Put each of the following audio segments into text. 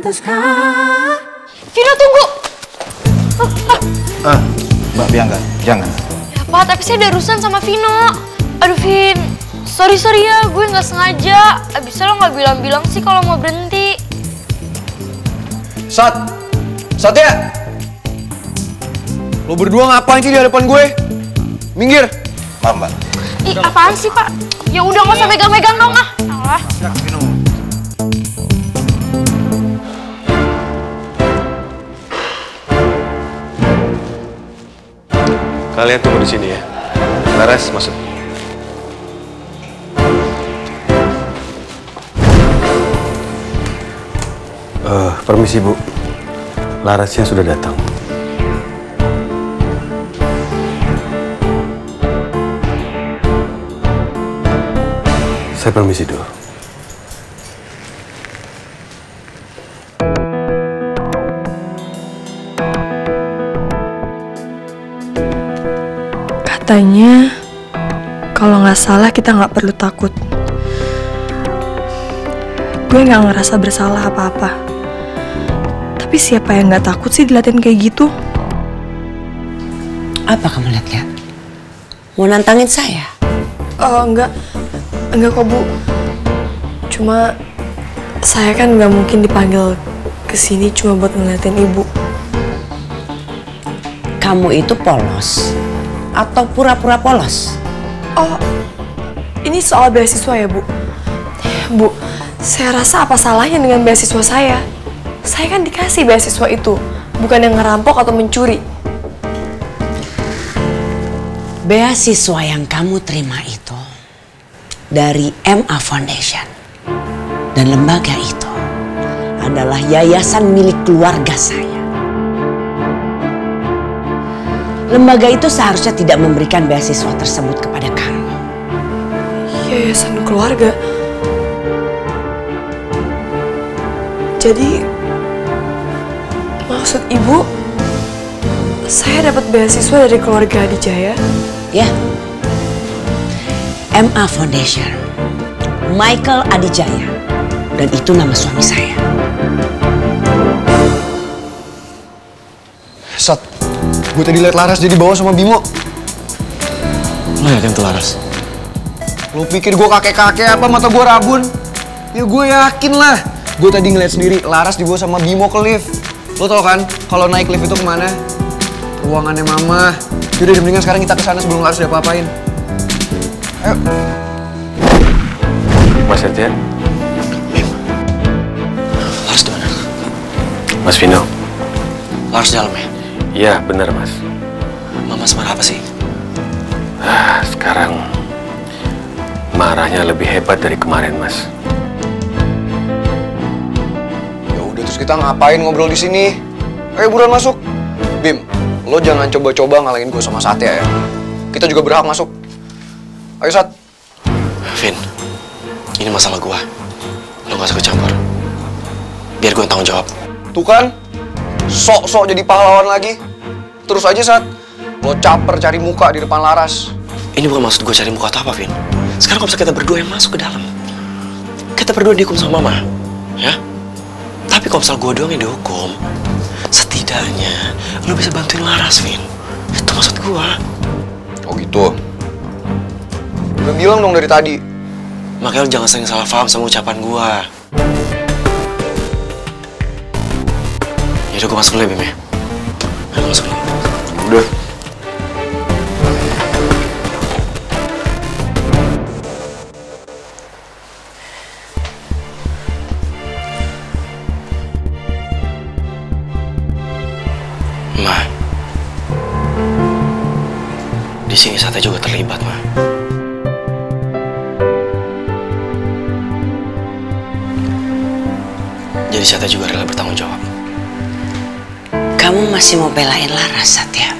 pantaskah? Vino, tunggu! Mbak Bianca, jangan. Ya Pak, tapi saya ada urusan sama Vino. Aduh Vin, sorry ya, gue nggak sengaja. Abisnya lo nggak bilang-bilang sih kalau mau berhenti. Satya! Lo berdua ngapain sih di hadapan gue? Minggir! Maaf, Mbak. Ih, apaan sih Pak? Ya udah nggak usah megang-megang dong ah. Alah. Kalian tunggu di sini ya. Laras masuk. Permisi Bu, Larasnya sudah datang. Saya permisi dulu. Katanya, kalau nggak salah kita nggak perlu takut. Gue nggak ngerasa bersalah apa-apa. Tapi siapa yang nggak takut sih dilatih kayak gitu? Apa kamu lihat-lihat? Mau nantangin saya? Enggak kok Bu. Cuma saya kan nggak mungkin dipanggil ke sini cuma buat ngeliatin Ibu. Kamu itu polos atau pura-pura polos? Oh, ini soal beasiswa ya Bu? Bu, saya rasa apa salahnya dengan beasiswa saya? Saya kan dikasih beasiswa itu, bukan yang ngerampok atau mencuri. Beasiswa yang kamu terima itu dari MA Foundation. Dan lembaga itu adalah yayasan milik keluarga saya. Lembaga itu seharusnya tidak memberikan beasiswa tersebut kepada kamu. Yayasan keluarga? Jadi, maksud Ibu, saya dapat beasiswa dari keluarga Adijaya? Ya, MA Foundation, Michael Adijaya, dan itu nama suami saya. Sat, gue tadi liat Laras jadi bawa sama Bimo. Lo yakin tuh Laras? Lo pikir gue kakek-kakek apa mata gue rabun? Ya gue yakin lah. Gue tadi ngeliat sendiri Laras dibawa sama Bimo ke lift. Lo tau kan kalau naik lift itu kemana? Ruangannya Mama. Yaudah, mendingan sekarang kita kesana sebelum Laras udah apa-apain. Ayo. Mas Satya. Laras di mana? Mas Vino. Laras di dalam ya? Iya, benar Mas. Mama semarah apa sih? Sekarang marahnya lebih hebat dari kemarin, Mas. Ya udah, terus kita ngapain ngobrol di sini? Ayo buruan masuk. Bim, lo jangan coba-coba ngalahin gue sama Satya ya. Kita juga berhak masuk. Ayo Sat. Vin, ini masalah gua. Lo gak usah kecampur. Biar gue yang tanggung jawab. Tuh kan, sok-sok jadi pahlawan lagi. Terus aja Sat, lo caper cari muka di depan Laras. Ini bukan maksud gue cari muka atau apa, Vin. Sekarang kalau misalnya kita berdua yang masuk ke dalam, kita berdua dihukum sama Mama, ya? Tapi kalau misalnya gue doang yang dihukum, setidaknya lo bisa bantuin Laras, Vin. Itu maksud gue. Oh gitu. Udah bilang dong dari tadi. Makanya lo jangan sering salah paham sama ucapan gue. Yaudah, gue masuk dulu ya, Bim ya. Ayo, masuk dulu. Udah. Ma, di sini Satya juga terlibat, Ma. Jadi Satya juga rela bertanggung jawab. Kamu masih mau belain Laras, Satya?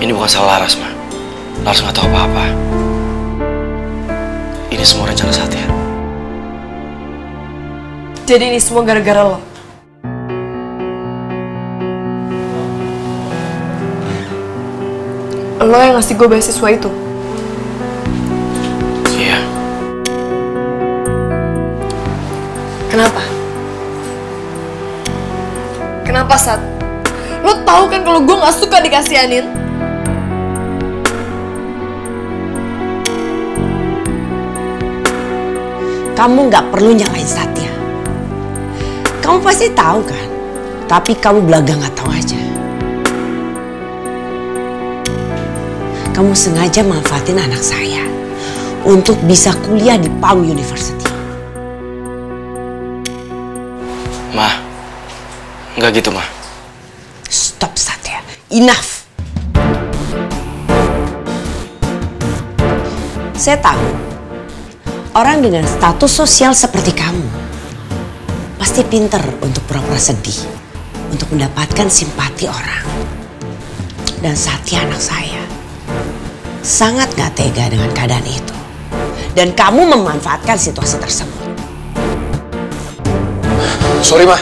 Ini bukan salah Laras, Ma. Laras nggak tahu apa-apa. Ini semua rencana Satya. Jadi ini semua gara-gara lo? Lo yang ngasih gue beasiswa itu? Iya. Kenapa? Kenapa, Sat? Lo tahu kan kalau gue gak suka dikasihanin? Kamu nggak perlu nyalain Satya. Kamu pasti tahu kan, tapi kamu belaga nggak tahu aja. Kamu sengaja manfaatin anak saya untuk bisa kuliah di Palm University. Ma, nggak gitu, Ma. Stop, Satya. Enough. Saya tahu. Orang dengan status sosial seperti kamu pasti pinter untuk pura-pura sedih, untuk mendapatkan simpati orang. Dan Satya anak saya sangat gak tega dengan keadaan itu. Dan kamu memanfaatkan situasi tersebut. Sorry, Ma.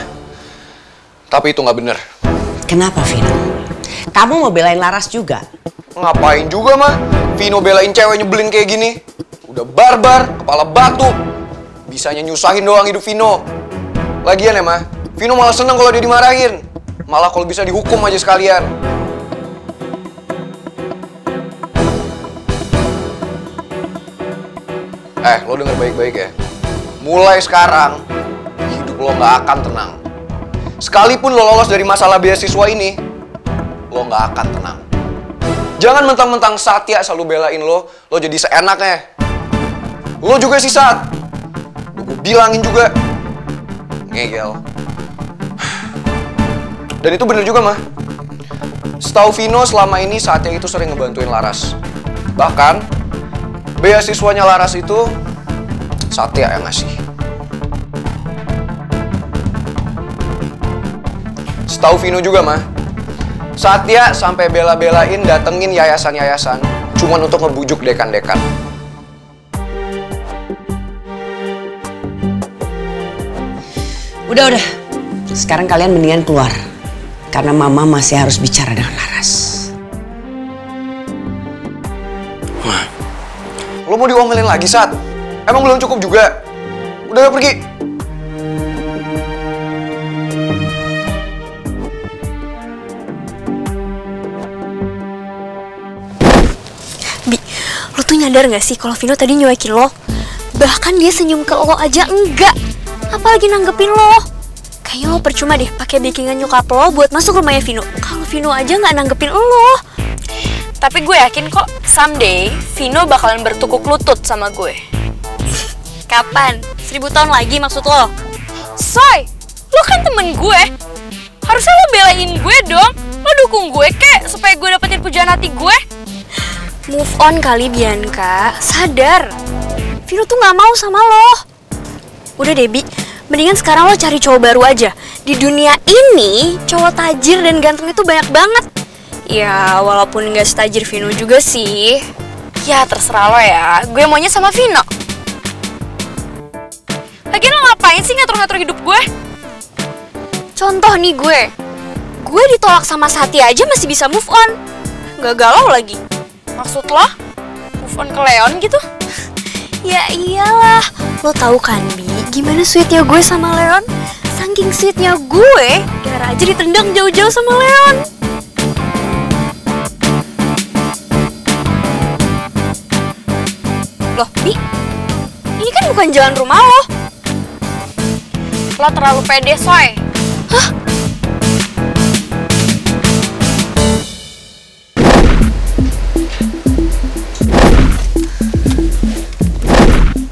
Tapi itu nggak bener. Kenapa, Vino? Kamu mau belain Laras juga? Ngapain juga, Ma? Vino belain cewek nyebelin kayak gini. Udah barbar, kepala batu. Bisanya nyusahin doang hidup Vino. Lagian ya, Ma, Vino malah seneng kalau dia dimarahin. Malah kalau bisa dihukum aja sekalian. Lo denger baik-baik ya. Mulai sekarang, hidup lo gak akan tenang. Sekalipun lo lolos dari masalah beasiswa ini, lo gak akan tenang. Jangan mentang-mentang Satya selalu belain lo jadi seenaknya. Lo juga sih, Sat. Gue bilangin juga. Ngegel. Dan itu bener juga, Mah. Setahu Vino selama ini Satya itu sering ngebantuin Laras. Bahkan, beasiswanya Laras itu Satya yang ngasih. Setahu Vino juga, Mah. Satya sampai bela-belain datengin yayasan-yayasan cuman untuk ngebujuk dekan-dekan. Udah. Sekarang kalian mendingan keluar. Karena Mama masih harus bicara dengan Laras. Ma. Lo mau diomelin lagi, Sat? Emang belum cukup juga? Udah, pergi. Bi, lo tuh nyadar gak sih kalau Vino tadi nyuekin lo? Bahkan dia senyum ke lo aja enggak. Apalagi nanggepin lo. Kayaknya lo percuma deh pakai backingan nyokap lo buat masuk rumahnya Vino. Kalau Vino aja nggak nanggepin lo. Tapi gue yakin kok someday Vino bakalan bertukuk lutut sama gue. Kapan? 1000 tahun lagi maksud lo? Soy, lo kan temen gue. Harusnya lo belain gue dong. Lo dukung gue kek supaya gue dapetin pujaan hati gue. Move on kali Bianca, sadar. Vino tuh nggak mau sama lo. Udah Debbie, mendingan sekarang lo cari cowok baru aja. Di dunia ini, cowok tajir dan ganteng itu banyak banget. Ya, walaupun nggak setajir Vino juga sih. Ya, terserah lo ya. Gue maunya sama Vino. Lagian lo ngapain sih ngatur-ngatur hidup gue? Contoh nih gue. Gue ditolak sama Satya aja masih bisa move on. Gak galau lagi. Maksud lo? Move on ke Leon gitu? Ya iyalah. Lo tahu kan, Bi, gimana sweetnya gue sama Leon? Saking sweetnya gue, Dara aja ditendang jauh-jauh sama Leon. Loh, Bi, ini kan bukan jalan rumah lo. Lo terlalu pede, Soy. Hah?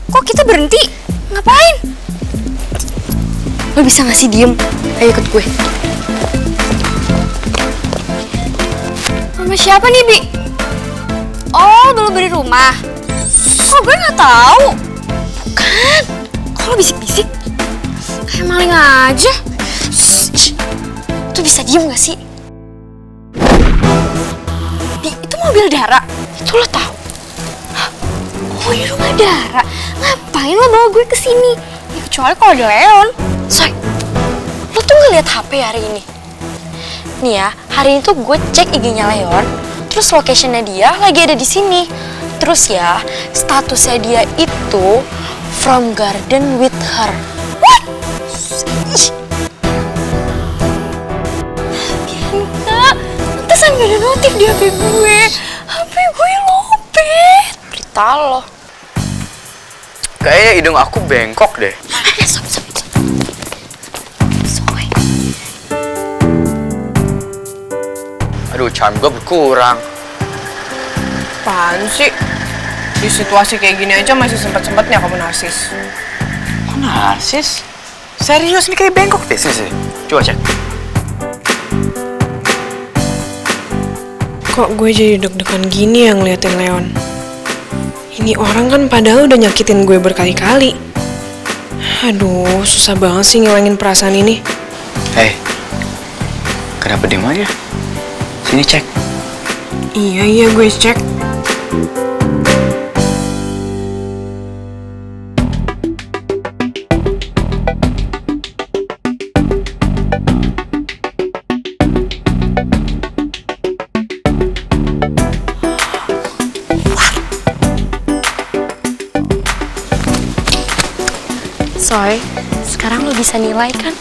Kok kita berhenti? Ngapain? Lo bisa ngasih diem? Ayo ikut gue. Sama siapa nih, Bi? Oh, belum beli rumah. Kok gue nggak tahu? Bukan. Kok lo bisik-bisik? Kayak maling aja. Shh. Tuh bisa diem nggak sih? Bi, itu mobil Dara. Itu lo tahu? Oh, ini rumah Dara. Ngapain lo bawa gue ke sini? Ya kecuali kalau ada Leon. Soy, lo tuh ngeliat HP hari ini? Nih ya, hari ini tuh gue cek IG-nya Leon, terus location-nya dia lagi ada di sini. Terus ya, statusnya dia itu from garden with her. What? Bianca, pantesan gak ada notif di HP gue. HP gue lobet. Berita lo. Kayaknya hidung aku bengkok deh. Soy. Aduh, charm gue berkurang. Apaan sih? Di situasi kayak gini aja masih sempet-sempetnya kamu narsis. Kok narsis? Serius nih kayak bengkok deh. Sini. Coba cek. Kok gue jadi deg-degan gini yang ngeliatin Leon? Ini orang kan padahal udah nyakitin gue berkali-kali. Aduh, susah banget sih ngilangin perasaan ini. Hei, kenapa diem aja? Sini cek. Iya, gue cek. Soy, sekarang lo bisa nilai kan?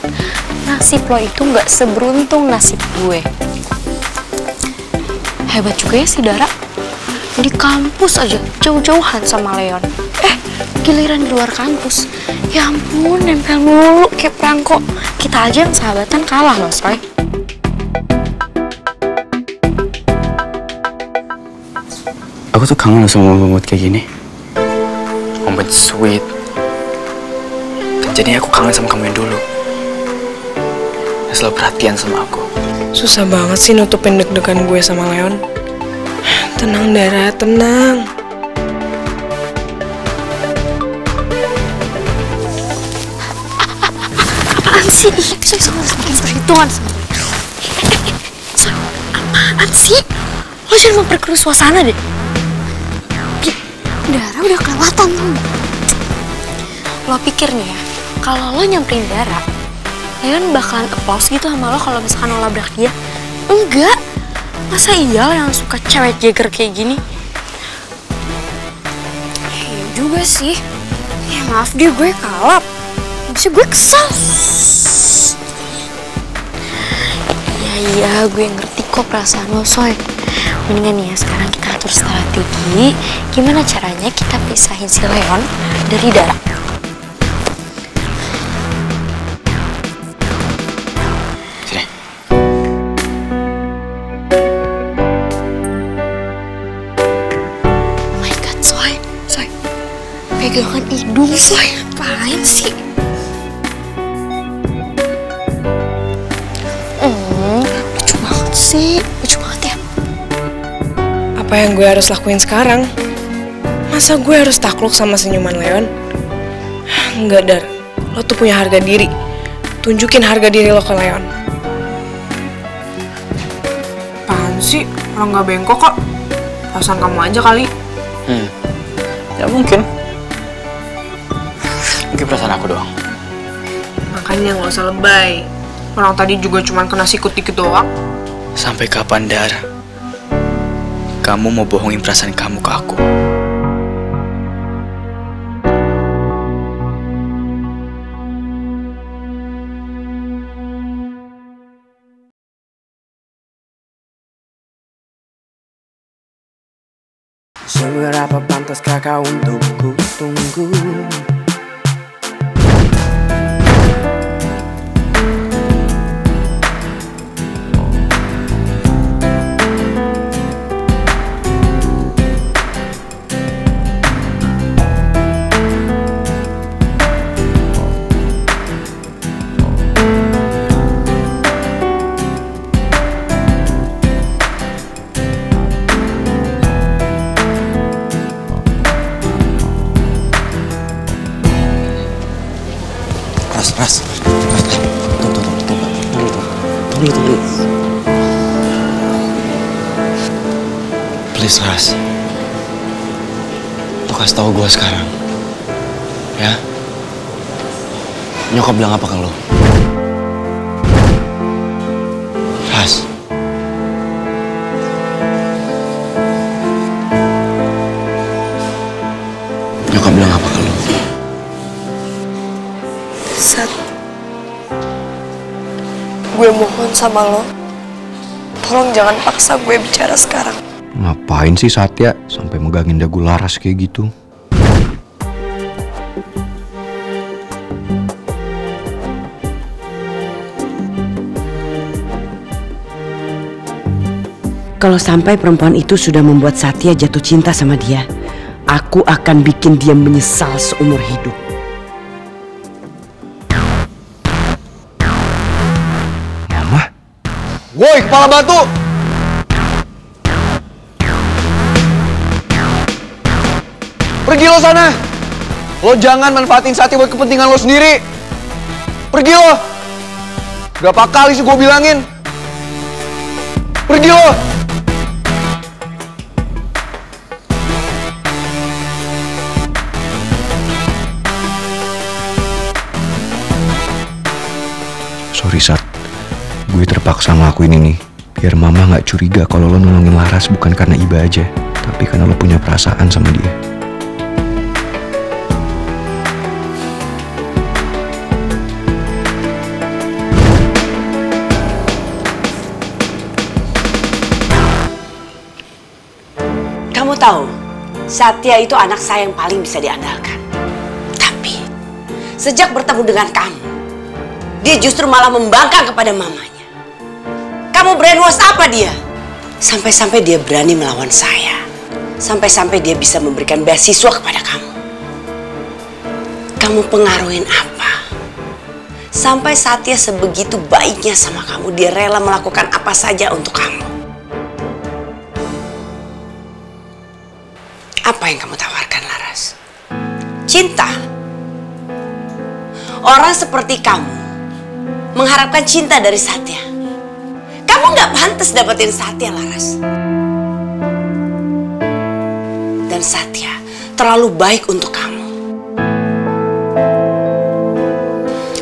Nasib lo itu nggak seberuntung nasib gue. Hebat juga ya si Dara. Di kampus aja jauh-jauhan sama Leon. Giliran di luar kampus, ya ampun nempel mulu kayak perangko. Kita aja yang sahabatan kalah loh, Soy. Aku tuh kangen sama momen kayak gini. Momen sweet. Jadi aku kangen sama kamu yang dulu. Yang selalu perhatian sama aku. Susah banget sih nutupin deg-degan gue sama Leon. Tenang, Dara, tenang. Apaan sih? Soy, semakin perhitungan sama gue. Soy, apaan sih? Lo jangan memperkeruh suasana deh. Dara udah kelewatan tuh. Lo pikir nih ya, kalau lo nyamperin Dara, Leon bakalan applause gitu sama lo kalau misalkan lo labrak dia? Enggak. Masa iya lo yang suka cewek Jagger kayak gini? Iya juga sih. Ya maaf deh, gue kalap. Bisa gue kesal. Iya, gue ngerti kok perasaan lo, Soy. Mendingan nih ya, sekarang kita atur strategi. Gimana caranya kita pisahin si Leon dari Dara? Pegangan hidung, Soy. Apaan sih? Lucu banget sih. Lucu banget ya. Apa yang gue harus lakuin sekarang? Masa gue harus takluk sama senyuman Leon? Enggak, Dar. Lo tuh punya harga diri. Tunjukin harga diri lo ke Leon. Apaan sih? Orang gak bengkok kok. Perasaan kamu aja kali. Ya mungkin. Mungkin perasaan aku doang. Makanya gak usah lebay. Orang tadi juga cuma kena sikut dikit doang. Sampai kapan, Dar? Kamu mau bohongin perasaan kamu ke aku? Seberapa pantaskah kau untuk ku tunggu? Ras. Tunggu. Please, Ras. Lo kasih tau gue sekarang. Ya? Nyokap bilang apa ke lo? Ras. Nyokap bilang apa ke lo? mohon sama lo, tolong jangan paksa gue bicara sekarang. Ngapain sih Satya sampai megangin dagu Laras kayak gitu? Kalau sampai perempuan itu sudah membuat Satya jatuh cinta sama dia, aku akan bikin dia menyesal seumur hidup. Mama? Woi, kepala batu! Pergi lo sana! Lo jangan manfaatin Satya buat kepentingan lo sendiri! Pergi lo! Berapa kali sih gue bilangin? Pergi lo! Sorry Sat, gue terpaksa ngelakuin ini biar mama gak curiga kalau lo nolongin Laras bukan karena iba aja, tapi karena lo punya perasaan sama dia. Kamu tahu, Satya itu anak saya yang paling bisa diandalkan. Tapi, sejak bertemu dengan kamu, dia justru malah membangkang kepada mamanya. Kamu brainwash apa dia? Sampai-sampai dia berani melawan saya. Sampai-sampai dia bisa memberikan beasiswa kepada kamu. Kamu pengaruhin apa? Sampai Satya sebegitu baiknya sama kamu, dia rela melakukan apa saja untuk kamu. Apa yang kamu tawarkan, Laras? Cinta? Orang seperti kamu mengharapkan cinta dari Satya. Kamu nggak pantas dapetin Satya, Laras. Dan Satya terlalu baik untuk kamu.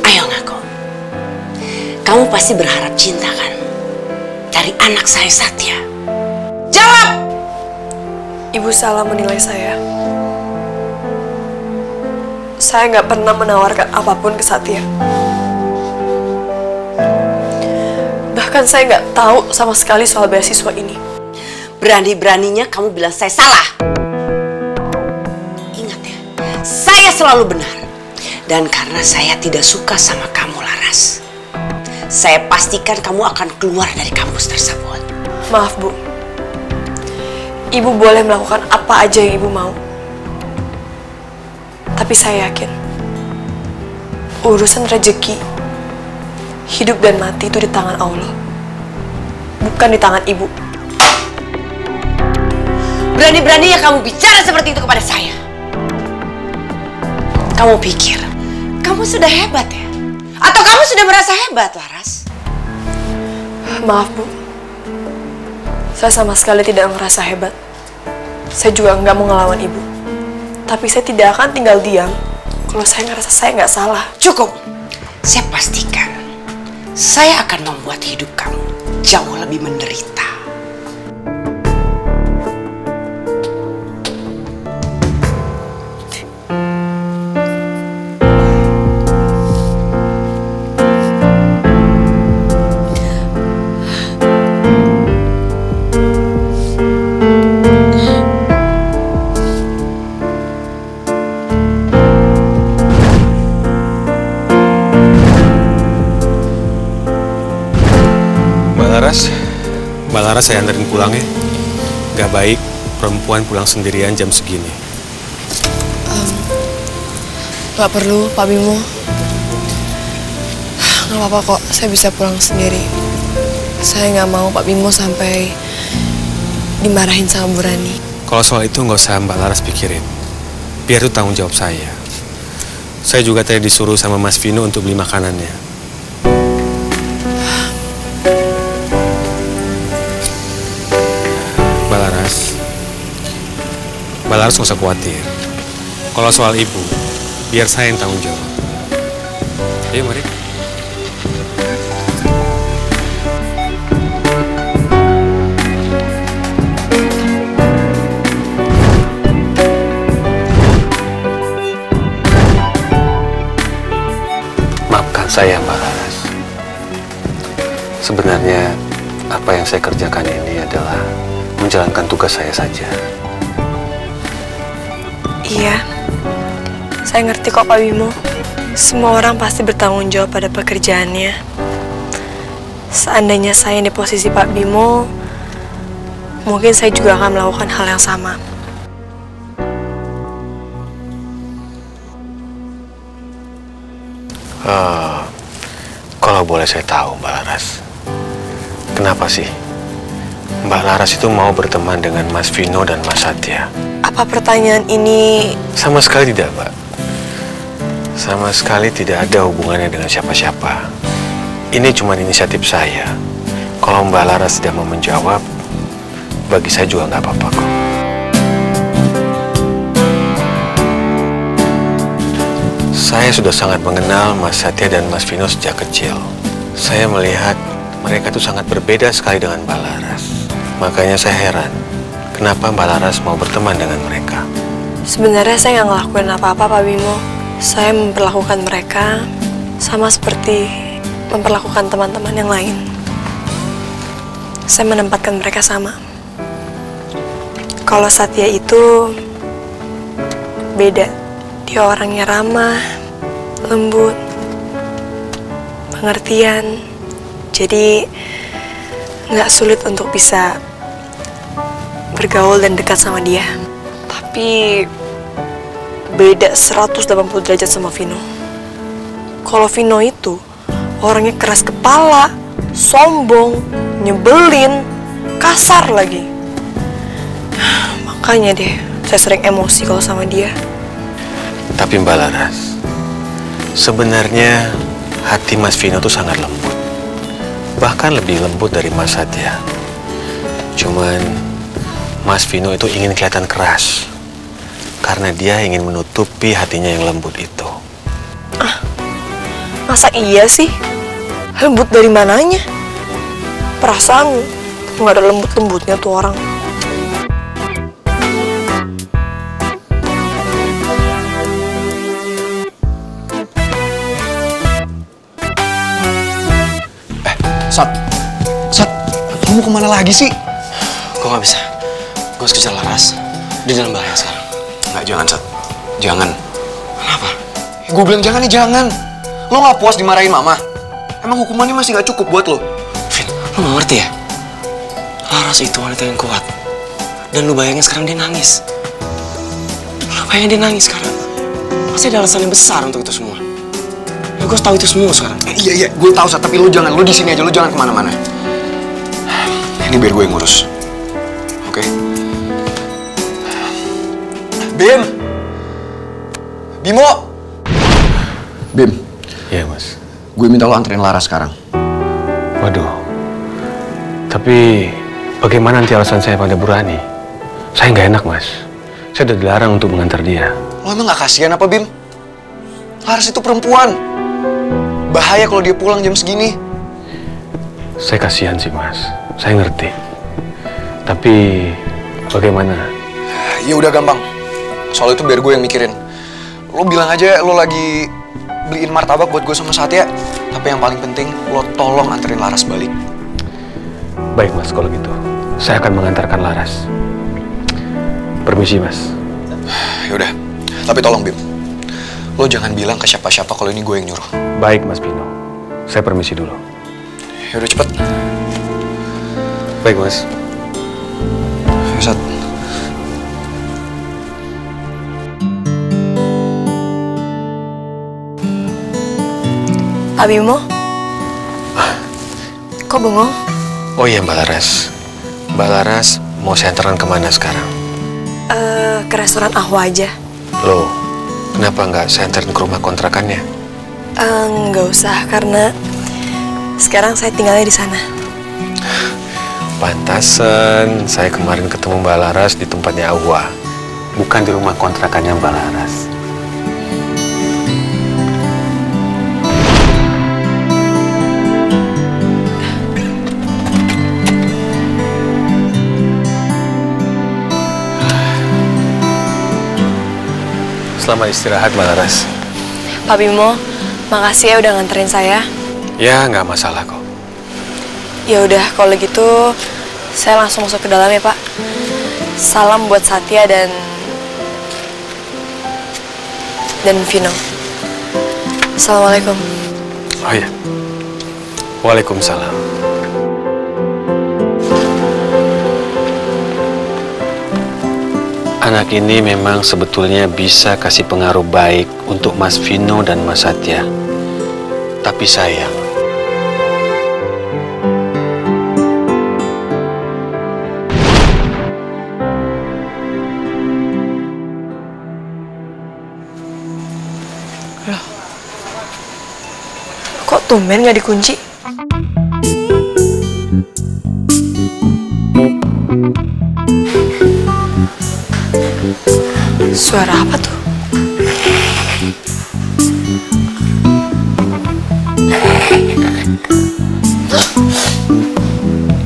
Ayo ngaku. Kamu pasti berharap cinta kan? Dari anak saya Satya. Jawab! Ibu salah menilai saya. Saya nggak pernah menawarkan apapun ke Satya. Bahkan saya nggak tahu sama sekali soal beasiswa ini. Berani-beraninya kamu bilang saya salah. Ingat ya, saya selalu benar. Dan karena saya tidak suka sama kamu, Laras, saya pastikan kamu akan keluar dari kampus tersebut. Maaf, Bu. Ibu boleh melakukan apa aja yang Ibu mau. Tapi saya yakin, urusan rezeki, hidup dan mati itu di tangan Allah. Bukan di tangan Ibu. Berani-beraninya kamu bicara seperti itu kepada saya. Kamu pikir, kamu sudah hebat ya? Atau kamu sudah merasa hebat, Laras? Maaf, Bu. Saya sama sekali tidak merasa hebat. Saya juga nggak mau ngelawan Ibu. Tapi saya tidak akan tinggal diam kalau saya ngerasa saya nggak salah. Cukup. Saya pastikan saya akan membuat hidup kamu jauh lebih menderita. Mbak Laras saya anterin pulang ya. Gak baik perempuan pulang sendirian jam segini. Gak perlu, Pak Bimo. Gak apa-apa kok, saya bisa pulang sendiri. Saya nggak mau Pak Bimo sampai dimarahin sama Bu Rani. Kalau soal itu nggak usah Mbak Laras pikirin. Biar itu tanggung jawab saya. Saya juga tadi disuruh sama Mas Vino untuk beli makanannya. Mbak Laras nggak usah khawatir. Kalau soal ibu, biar saya yang tanggung jawab. Ayo mari. Maafkan saya, Mbak Laras. Sebenarnya apa yang saya kerjakan ini adalah menjalankan tugas saya saja. Iya, saya ngerti kok Pak Bimo. Semua orang pasti bertanggung jawab pada pekerjaannya. Seandainya saya di posisi Pak Bimo, mungkin saya juga akan melakukan hal yang sama. Kalau boleh saya tahu, Mbak Laras, kenapa sih Mbak Laras itu mau berteman dengan Mas Vino dan Mas Satya? Apa pertanyaan ini... Sama sekali tidak, Mbak. Sama sekali tidak ada hubungannya dengan siapa-siapa. Ini cuma inisiatif saya. Kalau Mbak Laras tidak mau menjawab, bagi saya juga nggak apa-apa kok. Saya sudah sangat mengenal Mas Satya dan Mas Vino sejak kecil. Saya melihat mereka itu sangat berbeda sekali dengan Mbak Laras. Makanya saya heran, kenapa Mbak Laras mau berteman dengan mereka. Sebenarnya saya nggak ngelakuin apa-apa Pak Bimo. Saya memperlakukan mereka sama seperti memperlakukan teman-teman yang lain. Saya menempatkan mereka sama. Kalau Satya itu beda. Dia orangnya ramah, lembut, pengertian. Jadi nggak sulit untuk bisa bergaul dan dekat sama dia. Tapi beda 180 derajat sama Vino. Kalau Vino itu orangnya keras kepala, sombong, nyebelin, kasar lagi. Makanya deh, saya sering emosi kalau sama dia. Tapi Mbak Laras, sebenarnya hati Mas Vino tuh sangat lembut. Bahkan lebih lembut dari Mas Satya. Cuman Mas Vino itu ingin kelihatan keras. Karena dia ingin menutupi hatinya yang lembut itu. Ah, masa iya sih? Lembut dari mananya? Perasaan nggak ada lembut-lembutnya tuh orang. Sat, kamu kemana lagi sih? Gue gak bisa. Gue harus kejar Laras. Dia dalam bahaya sekarang. Nggak, jangan, Sat. Jangan. Kenapa? Gue bilang jangan nih, jangan. Lo nggak puas dimarahin mama? Emang hukumannya masih nggak cukup buat lo? Vin, lo gak ngerti ya? Laras itu wanita yang kuat. Dan lo bayangin sekarang dia nangis. Lo bayangin dia nangis sekarang. Pasti ada alasan yang besar untuk itu semua. Gue harus tahu itu semua sekarang. Iya, gue tahu, Sat. Tapi lo jangan. Lo di sini aja. Lo jangan kemana-mana. Ini biar gue yang ngurus. Oke? Bim! Bimo! Bim. Iya, Mas. Gue minta lo anterin Lara sekarang. Waduh. Tapi bagaimana nanti alasan saya pada Bu Rani? Saya nggak enak, Mas. Saya udah dilarang untuk mengantar dia. Lo emang nggak kasihan apa, Bim? Laras itu perempuan. Bahaya kalau dia pulang jam segini. Saya kasihan sih, Mas. Saya ngerti. Tapi bagaimana? Ya udah gampang. Soal itu biar gue yang mikirin. Lo bilang aja lo lagi beliin martabak buat gue sama Satya. Tapi yang paling penting, lo tolong anterin Laras balik. Baik, Mas, kalau gitu. Saya akan mengantarkan Laras. Permisi, Mas. Yaudah, tapi tolong, Bim. Lo jangan bilang ke siapa-siapa kalau ini gue yang nyuruh. Baik, Mas Vino. Saya permisi dulu. Yaudah, cepet. Baik, Mas. Sat. Pak Bimo? Kok bengong? Oh iya, Mbak Laras. Mbak Laras mau saya antarkan kemana sekarang? Ke restoran Ahwa aja. Loh, kenapa nggak saya antarin ke rumah kontrakannya? Nggak usah, karena sekarang saya tinggalnya di sana. Pantasan, saya kemarin ketemu Mbak Laras di tempatnya Ahwa. Bukan di rumah kontrakannya Mbak Laras. Selamat istirahat, Mbak Laras. Pak Bimo, makasih ya udah nganterin saya. Ya, nggak masalah kok. Ya udah, kalau gitu saya langsung masuk ke dalam ya, Pak. Salam buat Satya dan Vino. Assalamualaikum. Oh iya. Waalaikumsalam. Anak ini memang sebetulnya bisa kasih pengaruh baik untuk Mas Vino dan Mas Satya. Tapi sayang, Kok tumben nggak dikunci? Suara apa tuh?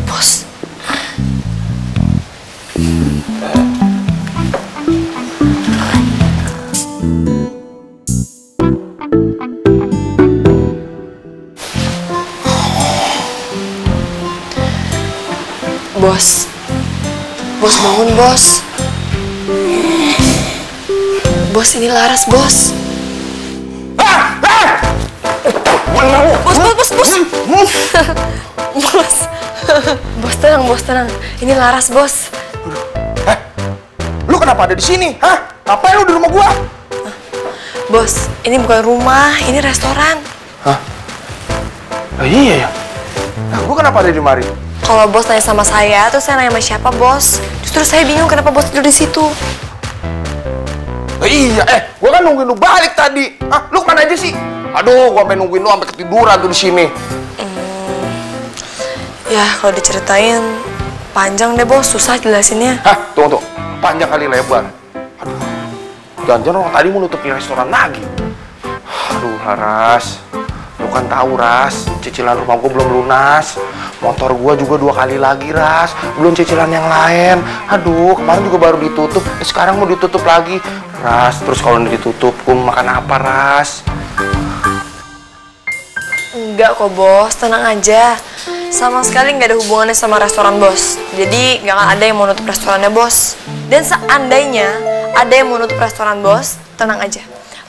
Bos. Bos. Bos bangun, bos. Bos, ini Laras, bos. Bos. Bos. Bos tenang, bos tenang. Ini Laras, bos. Lu kenapa ada di sini? Hah? Ngapain lu di rumah gua? Bos, ini bukan rumah, ini restoran. Hah? Iya ya. Nah, gua kenapa ada di mari? Kalau bos nanya sama saya, terus saya nanya sama siapa, bos? Justru saya bingung kenapa bos tidur di situ. Iya, gua kan nungguin lu balik tadi. Ah, lu kemana aja sih? Aduh, gua pengen nungguin lu sampai ketiduran tuh di sini. Ya, kalau diceritain panjang deh, bos. Susah jelasinnya. Hah, tunggu. Panjang kali lebar. Aduh, jangan-jangan orang tadi mau nutupin restoran lagi. Aduh, Ras. Lu kan tahu, Ras, cicilan rumah gua belum lunas. Motor gua juga 2 kali lagi, Ras. Belum cicilan yang lain. Aduh, kemarin juga baru ditutup. Sekarang mau ditutup lagi. Ras, terus kalau ditutup, gua mau makan apa, Ras? Enggak kok, bos. Tenang aja. Sama sekali nggak ada hubungannya sama restoran, bos. Jadi nggak akan ada yang mau nutup restorannya, bos. Dan seandainya ada yang mau nutup restoran, bos, tenang aja.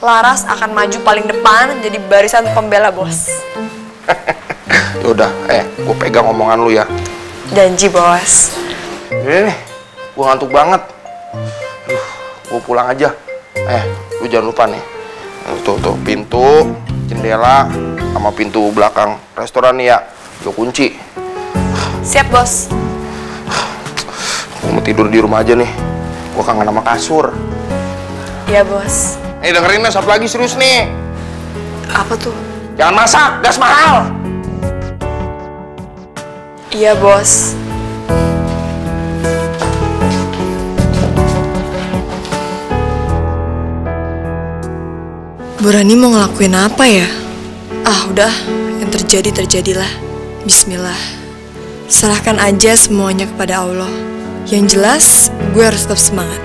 Laras akan maju paling depan jadi barisan pembela, bos. Yaudah, gue pegang omongan lu ya. Janji, bos. Ini nih, gue ngantuk banget. Gue pulang aja. Lu jangan lupa nih. Tuh, pintu, jendela, sama pintu belakang restoran nih ya. Gue kunci. Siap, bos. Gue mau tidur di rumah aja nih. Gue kangen sama kasur. Iya, bos. Dengerin nih, satu lagi serius nih. Apa tuh? Jangan masak, gas mahal. Iya, bos. Bu Rani mau ngelakuin apa ya? Ah, udah. Yang terjadi, terjadilah. Bismillah. Serahkan aja semuanya kepada Allah. Yang jelas, gue harus tetap semangat.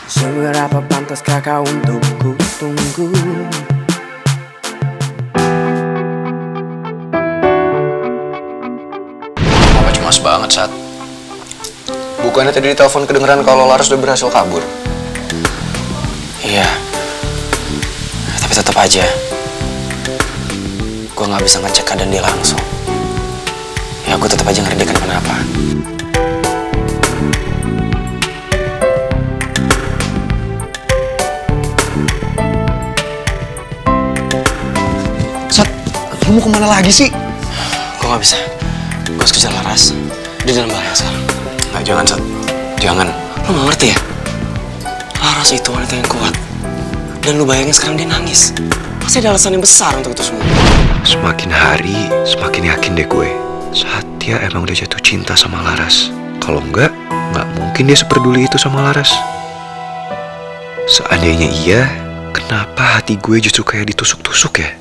Seberapa pantaskah kau untuk ku tunggu? Apa cemas banget, Sat? Bukannya tadi di telepon kedengeran kalau Laras udah berhasil kabur? Iya. Tapi tetap aja, gue nggak bisa ngecek keadaan dia langsung. Ya, gue tetap aja ngeri dia kenapa-napa. Lu mau kemana lagi sih? Gue gak bisa. Gue harus kejar Laras. Dia dalam bahaya sekarang. Nggak, jangan, Sat. Jangan. Lu gak ngerti ya? Laras itu wanita yang kuat. Dan lu bayangin sekarang dia nangis. Pasti ada alasan yang besar untuk itu semua. Semakin hari, semakin yakin deh gue. Satya emang udah jatuh cinta sama Laras. Kalau enggak mungkin dia seperduli itu sama Laras. Seandainya iya, kenapa hati gue justru kayak ditusuk-tusuk ya?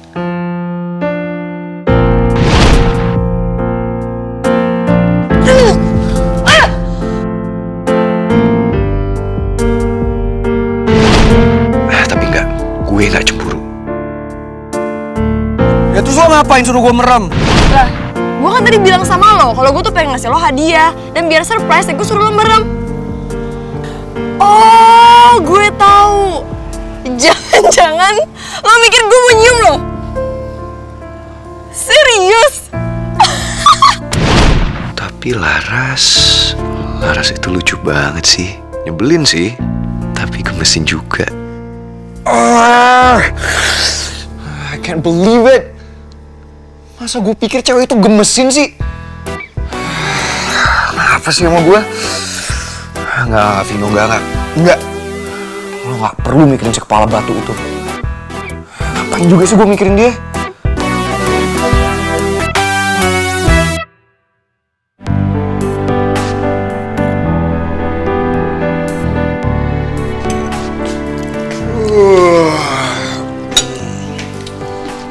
ngapain suruh gue merem? Lah, gue kan tadi bilang sama lo kalau gue tuh pengen ngasih lo hadiah dan biar surprise, gue suruh lo merem. Oh, gue tahu. Jangan-jangan lo mikir gue mau nyium lo? Serius? Tapi Laras itu lucu banget sih. Nyebelin sih, tapi gemesin juga. I can't believe it. Masa gue pikir cewek itu gemesin sih? Kenapa sih sama gue? Enggak, Vino, enggak. Lo gak perlu mikirin si kepala batu itu. Ngapain juga sih gue mikirin dia?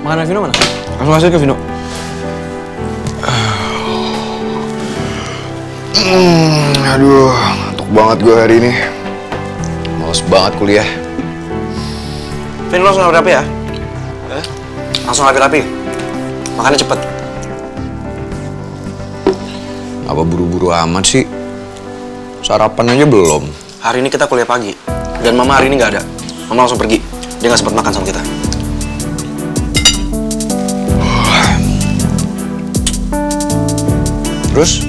Mana Vino mana? Langsung hasil ke Vino. Aduh, ngantuk banget gue hari ini. Males banget kuliah. Vin, lo langsung rapi-rapi ya? Langsung rapi-rapi. Makannya cepet. Apa buru-buru amat sih? Sarapan aja belum. Hari ini kita kuliah pagi. Dan Mama hari ini nggak ada. Mama langsung pergi. Dia nggak sempat makan sama kita. Terus?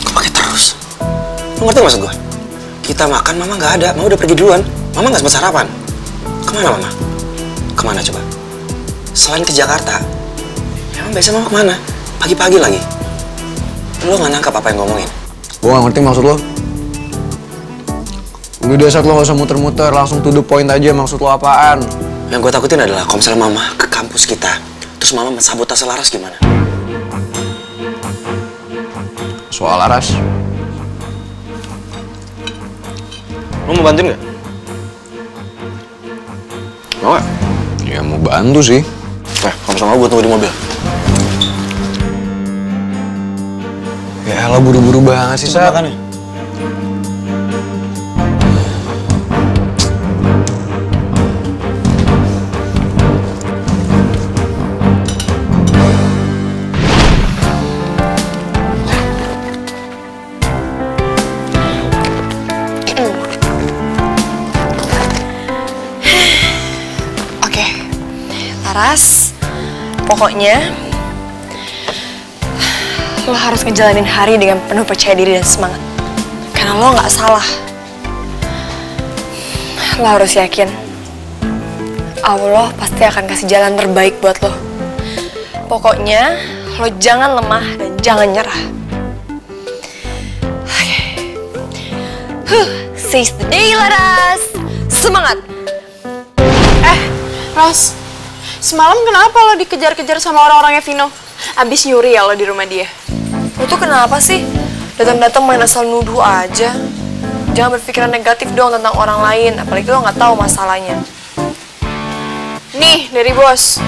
Kok pakai terus? Lo ngerti maksud gue? Kita makan, Mama nggak ada. Mama udah pergi duluan. Mama nggak sempat sarapan. Kemana Mama? Kemana coba? Selain ke Jakarta, emang biasa Mama kemana? Pagi-pagi lagi. Lo nggak nangkap apa yang ngomongin? Gue gak ngerti maksud lo. Udah deh, Sat, lo gak usah muter-muter. Langsung to the point aja, maksud lo apaan? Yang gue takutin adalah kalau misalnya Mama ke kampus kita, terus Mama mensabotase Laras gimana? Soal Laras. Lo mau bantuin nggak? Mau nggak? Ya mau bantu sih. Kalau misalnya gue tunggu di mobil. Ya lo buru-buru banget sih, Sat. Makan ya? Laras, pokoknya lo harus ngejalanin hari dengan penuh percaya diri dan semangat. Karena lo nggak salah. Lo harus yakin Allah pasti akan kasih jalan terbaik buat lo. Pokoknya lo jangan lemah dan jangan nyerah. Seize the day, Laras. Semangat. Ros, semalam kenapa lo dikejar-kejar sama orang-orangnya Vino? Abis nyuri ya lo di rumah dia? Lo tuh kenapa sih? Datang-datang main asal nuduh aja. Jangan berpikiran negatif dong tentang orang lain, apalagi lo nggak tahu masalahnya. Nih, dari bos.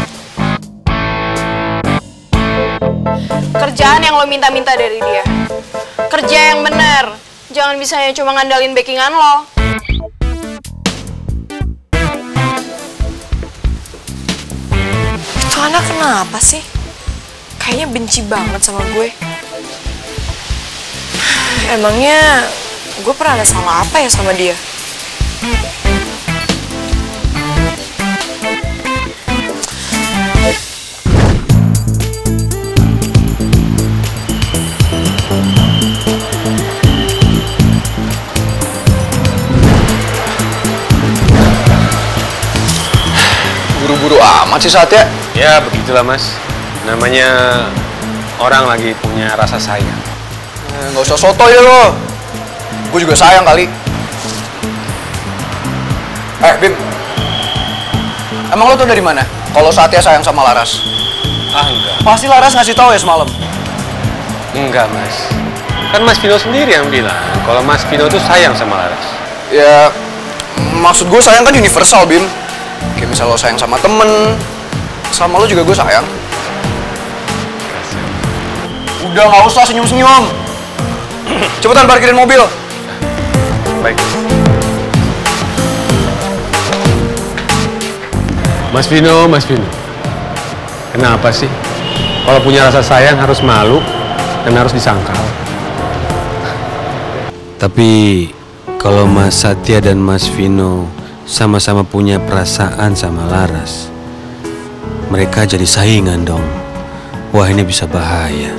Kerjaan yang lo minta-minta dari dia. Kerja yang bener. Jangan bisanya cuma ngandalin backingan lo. Itu anak kenapa sih? Kayaknya benci banget sama gue. Emangnya gue pernah ada salah apa ya sama dia? Buru-buru amat sih, Sat, ya? Ya, begitulah, Mas. Namanya orang lagi punya rasa sayang. Nggak usah soto ya lo. Gue juga sayang kali. Bim. Emang lo tau dari mana kalau Satya sayang sama Laras? Enggak. Pasti Laras ngasih tahu ya semalam. Enggak, Mas. Kan Mas Vino sendiri yang bilang kalau Mas Vino tuh sayang sama Laras. Ya, maksud gue sayang kan universal, Bim. Kayak misal lo sayang sama temen, sama lo juga gue sayang. Udah, nggak usah senyum-senyum. Cepetan parkirin mobil. Baik. Mas Vino. Kenapa sih? Kalau punya rasa sayang harus malu dan harus disangkal. Tapi kalau Mas Satya dan Mas Vino sama-sama punya perasaan sama Laras, mereka jadi saingan dong. Wah, ini bisa bahaya.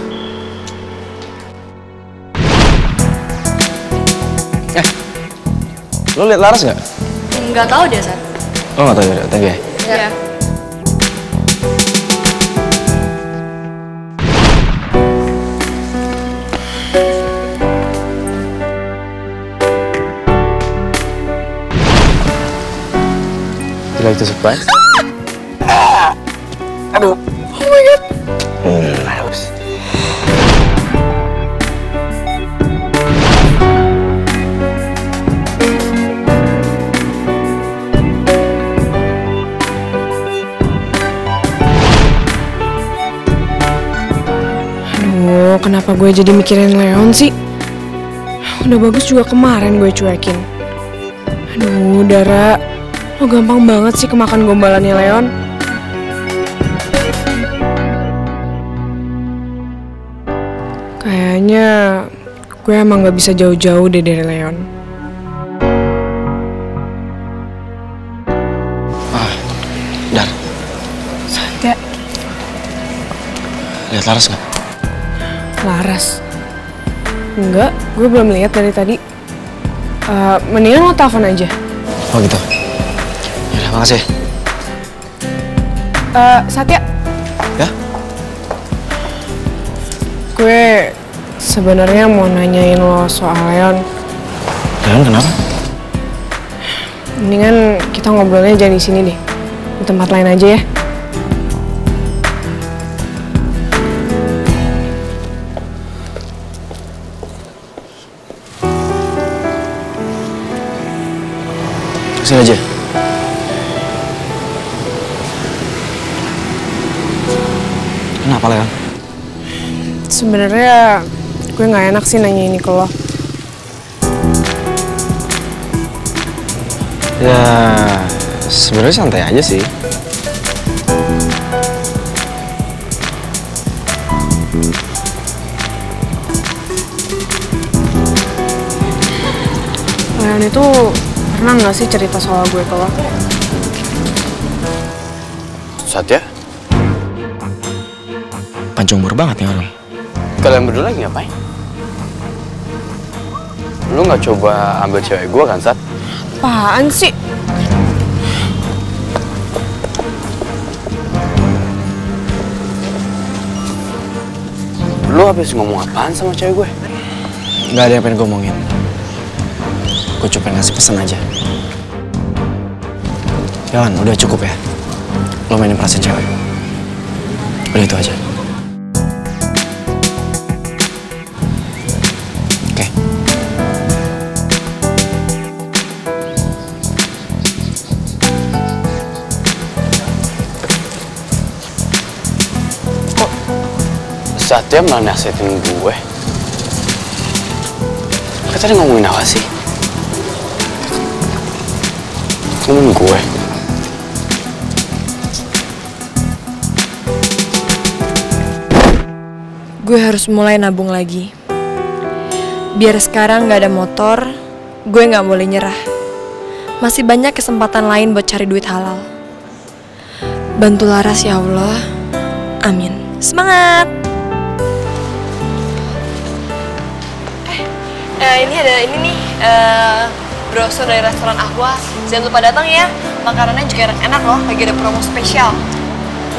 Lo liat Laras nggak? Nggak tahu deh, Sat. Oh nggak tahu ya, thank you ya. Iya. You like the surprise? Aduh. Oh my god. Haus. Aduh, kenapa gue jadi mikirin Leon sih? Udah bagus juga kemarin gue cuekin. Aduh, Dara, lo gampang banget sih kemakan gombalannya Leon. Kayaknya gue emang gak bisa jauh-jauh deh dari Leon. Dar, Satya. lihat Laras nggak? Laras? Enggak, gue belum lihat dari tadi. Mendingan lo telepon aja. Oh gitu. Yaudah, makasih. Satya. Ya? Gue sebenarnya mau nanyain lo soal Leon. Leon kenapa? Mendingan kita ngobrolnya jangan di sini deh. Di tempat lain aja ya. Kesini aja. Kenapa Leon? Sebenarnya gue nggak enak sih nanya ini ke lo. Ya, sebenarnya santai aja sih. Leon itu pernah nggak sih cerita soal gue ke lo? Satya? Panjang umur banget nih orang. Kalian berdua lagi ngapain? Lu nggak coba ambil cewek gua kan, Sat? Apaan sih? Lu habis ngomong apaan sama cewek gue? Gak ada yang pengen gue omongin. Gue cuma pengen ngasih pesan aja. Jangan, udah cukup ya. Lo mainin perasaan cewek. Udah itu aja. Oke. Kok Satya malah nasihatin gue? Kita tadi ngomongin apa sih? Ngomongin gue. Gue harus mulai nabung lagi. Biar sekarang gak ada motor, gue gak boleh nyerah. Masih banyak kesempatan lain buat cari duit halal. Bantu Laras ya Allah. Amin. Semangat! Ini ada ini nih, brosur dari restoran Ahwa. Jangan lupa datang ya. Makanannya juga enak-enak loh, lagi ada promo spesial.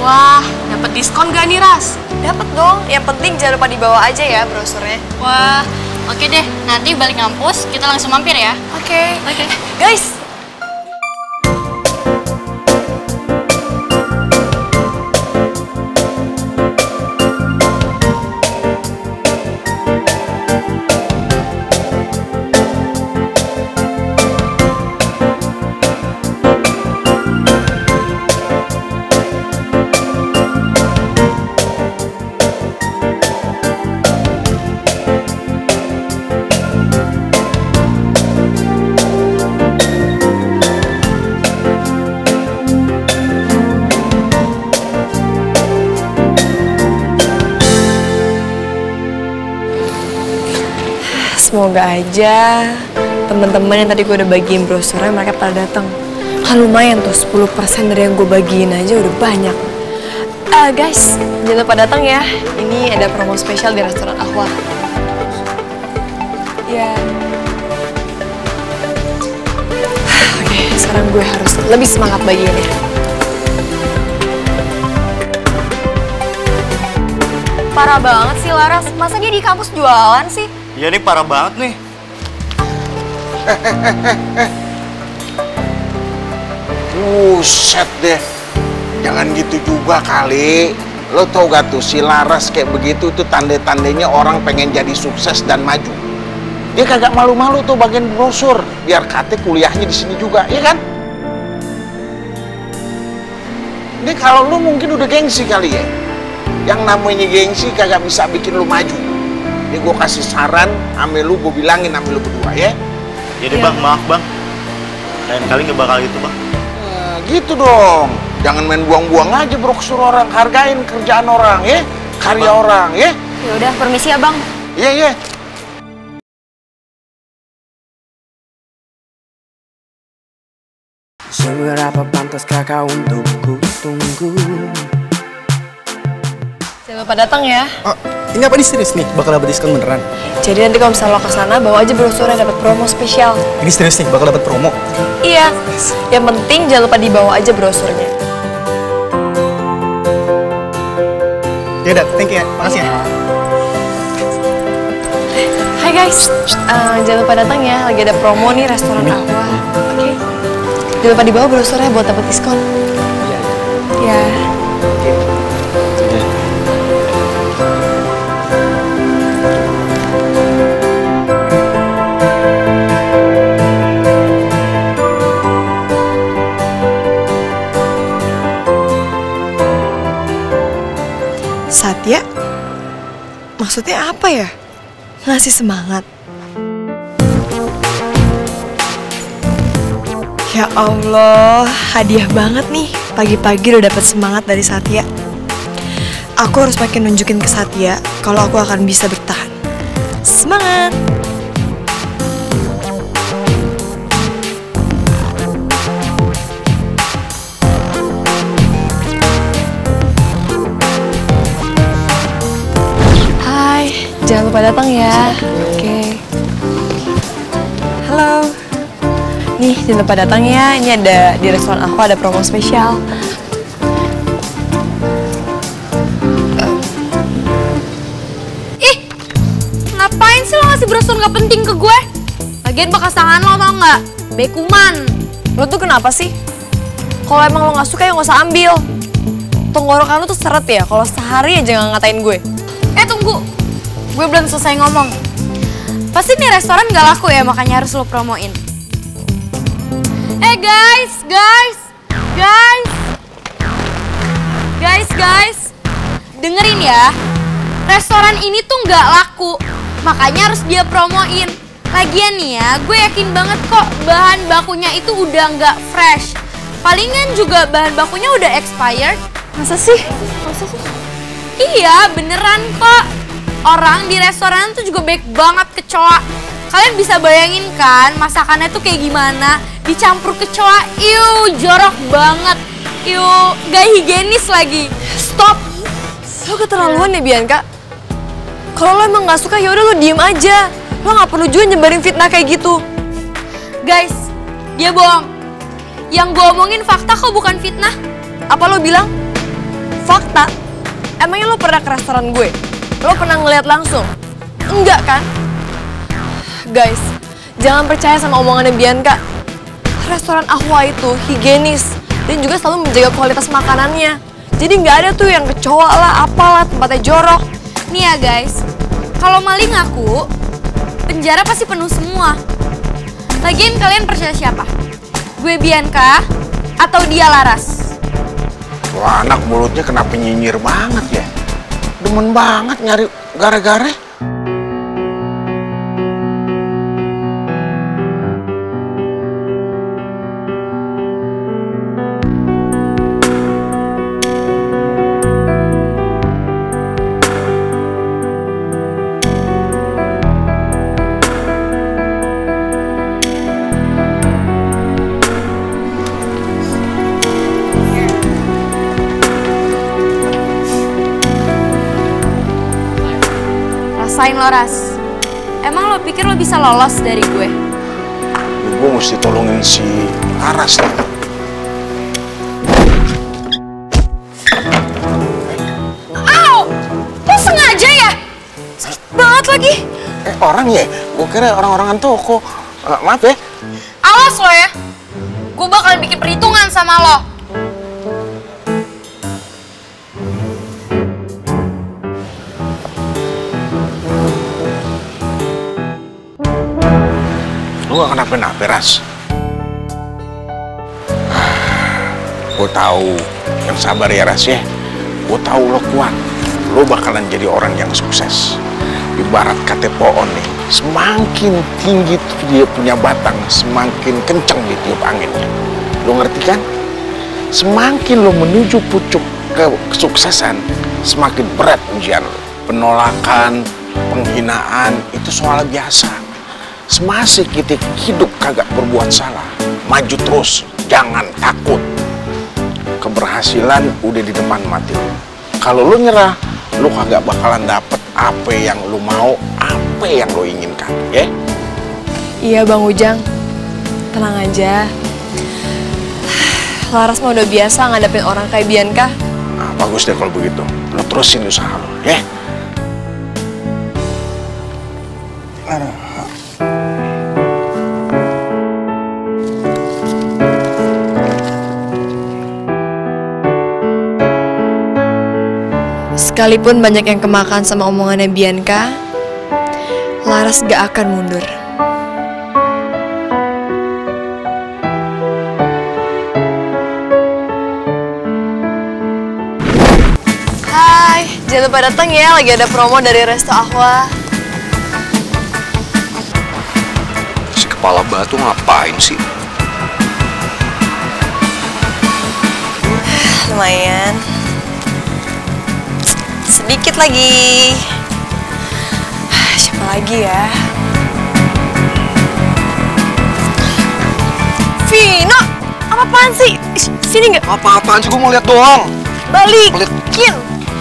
Wah, dapat diskon gak nih, Ras? Dapat dong. Yang penting jangan lupa dibawa aja ya brosurnya. Wah, oke deh. Nanti balik kampus kita langsung mampir ya. Oke. Guys, semoga aja teman-teman yang tadi gue udah bagiin brosurnya mereka pada datang. Kan lumayan tuh 10% dari yang gue bagiin aja udah banyak. Guys, jangan lupa datang ya. Ini ada promo spesial di restoran Ahwa. Ya. Oke, sekarang gue harus lebih semangat bagiinnya. Parah banget sih Laras, masa dia di kampus jualan sih? Iya nih parah banget nih. Buset deh, jangan gitu juga kali. Lo tau gak tuh si Laras kayak begitu tuh tanda-tandanya orang pengen jadi sukses dan maju. Dia kagak malu-malu tuh bagian brosur, biar kate kuliahnya di sini juga, ya kan? Ini kalau lo mungkin udah gengsi kali ya. Yang namanya gengsi kagak bisa bikin lu maju. Ini gue kasih saran, ame lu gue bilangin ame lu berdua ya. Jadi bang, maaf bang. Lain kali nggak bakal gitu bang. Gitu dong. Jangan main buang-buang aja brosur orang. Hargain kerjaan orang ya, karya orang ya. Ya udah, permisi ya bang. Iya iya. Seberapa pantaskah kau untuk ku tunggu? Jangan lupa datang ya. Oh, ini apa nih serius nih? Bakal dapat diskon beneran? Jadi nanti kalau misalnya lo kesana bawa aja brosurnya dapat promo spesial. Ini serius nih, bakal dapat promo? Iya. Yang penting jangan lupa dibawa aja brosurnya. Yaudah, thank you ya. Makasih ya. Hai guys, jangan lupa datang ya. Lagi ada promo nih restoran Ahwa. Oke. Jangan lupa dibawa brosurnya buat dapat diskon. Iya. Ya. Satya? Maksudnya apa ya? Ngasih semangat? Ya Allah, hadiah banget nih. Pagi-pagi udah dapet semangat dari Satya. Aku harus makin nunjukin ke Satya kalau aku akan bisa bertahan. Semangat! Jangan lupa datang ya. Oke. Halo. Nih, jangan lupa datang ya. Ini ada di restoran aku ada promo spesial. Ih, ngapain sih lo ngasih brosur nggak penting ke gue? Lagian bekas tangan lo tau nggak? Bekuman. Lo tuh kenapa sih? Kalau emang lo nggak suka ya nggak usah ambil. Tenggorokan lo tuh seret ya. Kalau sehari aja nggak ngatain gue. Tunggu. Gue belum selesai ngomong. Pasti nih restoran gak laku ya, makanya harus lo promoin. Guys. Dengerin ya. Restoran ini tuh gak laku, makanya harus dia promoin. Lagian nih ya, gue yakin banget kok bahan bakunya itu udah gak fresh. Palingan juga bahan bakunya udah expired. Masa sih? Iya, beneran kok. Orang di restoran tuh juga baik banget kecoa. Kalian bisa bayangin kan masakannya tuh kayak gimana? Dicampur kecoa, jorok banget. Gak higienis lagi. Stop. Lo keterlaluan ya Bianca. Kalau lo emang gak suka ya udah lo diem aja. Lo gak perlu juga nyebarin fitnah kayak gitu. Guys, dia bohong. Yang gue omongin fakta kok bukan fitnah. Apa lo bilang? Fakta? Emangnya lo pernah ke restoran gue? Lo pernah ngeliat langsung? Enggak kan? Guys, jangan percaya sama omongannya Bianca. Restoran Ahwa itu higienis dan juga selalu menjaga kualitas makanannya. Jadi nggak ada tuh yang kecoa lah, apalah, tempatnya jorok. Nih ya guys, kalau maling ngaku, penjara pasti penuh semua. Lagian kalian percaya siapa? Gue Bianca atau dia Laras? Wah, anak mulutnya kenapa nyinyir banget ya? Demen banget nyari gara-gara. rasain lo, Ras. Emang lo pikir lo bisa lolos dari gue? Gue mesti tolongin si Laras nih. Au! Lo sengaja ya? Sakit banget lagi. Orang ya? Gue kira orang-orangan toko. Maaf ya. Awas lo ya. Gue bakalan bikin perhitungan sama lo. Lu gak kenapa-napa, Ras. Gue tahu yang sabar ya, Ras ya. Gue tahu lo kuat. Lo bakalan jadi orang yang sukses. Ibarat kata pohon nih, semakin tinggi dia punya batang, semakin kencang ditiup anginnya. Lo ngerti kan? Semakin lo menuju pucuk kesuksesan, semakin berat ujian lo. Penolakan, penghinaan, itu soal biasa. Semasa kita hidup kagak berbuat salah, maju terus, jangan takut. Keberhasilan udah di depan mati. Kalau lo nyerah, lo kagak bakalan dapet apa yang lo mau, apa yang lo inginkan, ya? Iya Bang Ujang, tenang aja. Laras mah udah biasa ngadepin orang kayak Bianca. Nah, bagus deh kalau begitu. Lo terusin usaha lo, ya? Sekalipun banyak yang kemakan sama omongannya Bianca, Laras gak akan mundur. Hai, jangan lupa datang ya, lagi ada promo dari Resto Ahwa. Si kepala batu ngapain sih? Lumayan. Sedikit lagi. Siapa lagi ya? Vino! Apa-apaan sih? Sini nggak? Apa-apaan sih? Gue mau lihat doang. Balikin!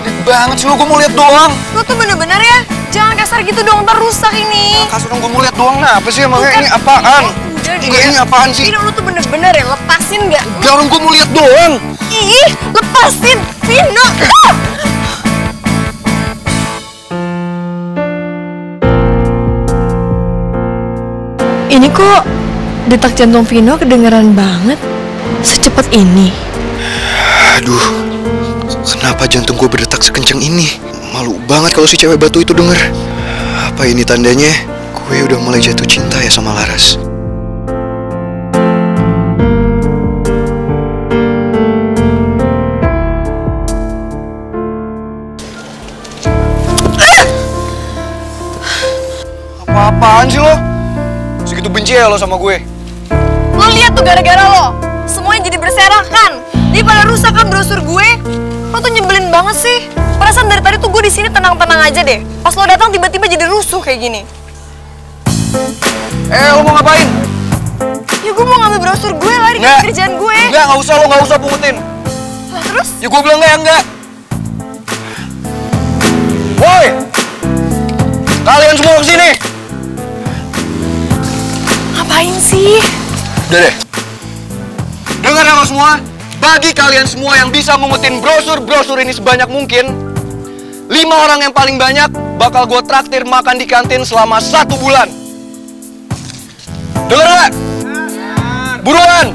Pelit banget sih lo, gue mau lihat doang. Lo tuh bener-bener ya? Jangan kasar gitu dong, ntar rusak ini. Kasar dong, gue mau lihat doang. Nah, apa sih emangnya ini apaan? Udah deh. Ini apaan sih? Vino, lo tuh bener-bener ya, lepasin nggak? Udah orang gue mau lihat doang. Ih, lepasin! Vino! Ah! Ini kok detak jantung Vino kedengeran banget, secepat ini. Aduh, kenapa jantung gue berdetak sekencang ini? Malu banget kalau si cewek batu itu denger. Apa ini tandanya gue udah mulai jatuh cinta ya sama Laras? Apa-apaan sih lo? Segitu benci ya lo sama gue? Lo lihat tuh gara-gara lo, semuanya jadi berserakan. Jadi pada rusak kan brosur gue. Lo tuh nyebelin banget sih. Perasaan dari tadi tuh gue di sini tenang-tenang aja deh. Pas lo datang tiba-tiba jadi rusuh kayak gini. Lo mau ngapain? Ya gue mau ngambil brosur gue, lari ke kerjaan gue. Enggak usah, lo nggak usah pungutin. Lah terus? Ya gue bilang enggak. Woi! Kalian semua kesini! Ngapain sih? Udah deh. Dengar ya lo semua, bagi kalian semua yang bisa mengutin brosur-brosur ini sebanyak mungkin, 5 orang yang paling banyak bakal gue traktir makan di kantin selama 1 bulan. Dengar gak? Buruan!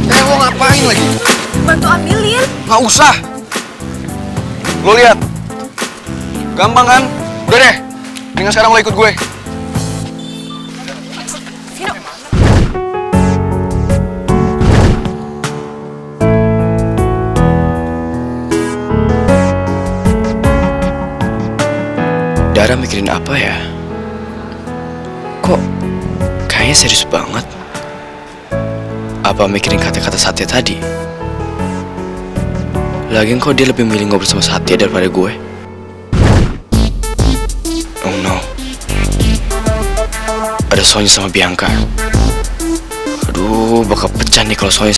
Lo ngapain lagi? Bantu ambilin. Nggak usah. Lo lihat. Gampang kan? Udah deh. Mendingan sekarang lo ikut gue. Vino. Dara mikirin apa ya? Kok kayaknya serius banget? Apa mikirin kata-kata Satya tadi? Lagian kok dia lebih milih ngobrol sama Satya daripada gue? Oh no. Ada Sonya sama Bianca. Aduh, bakal pecah nih kalau Sonya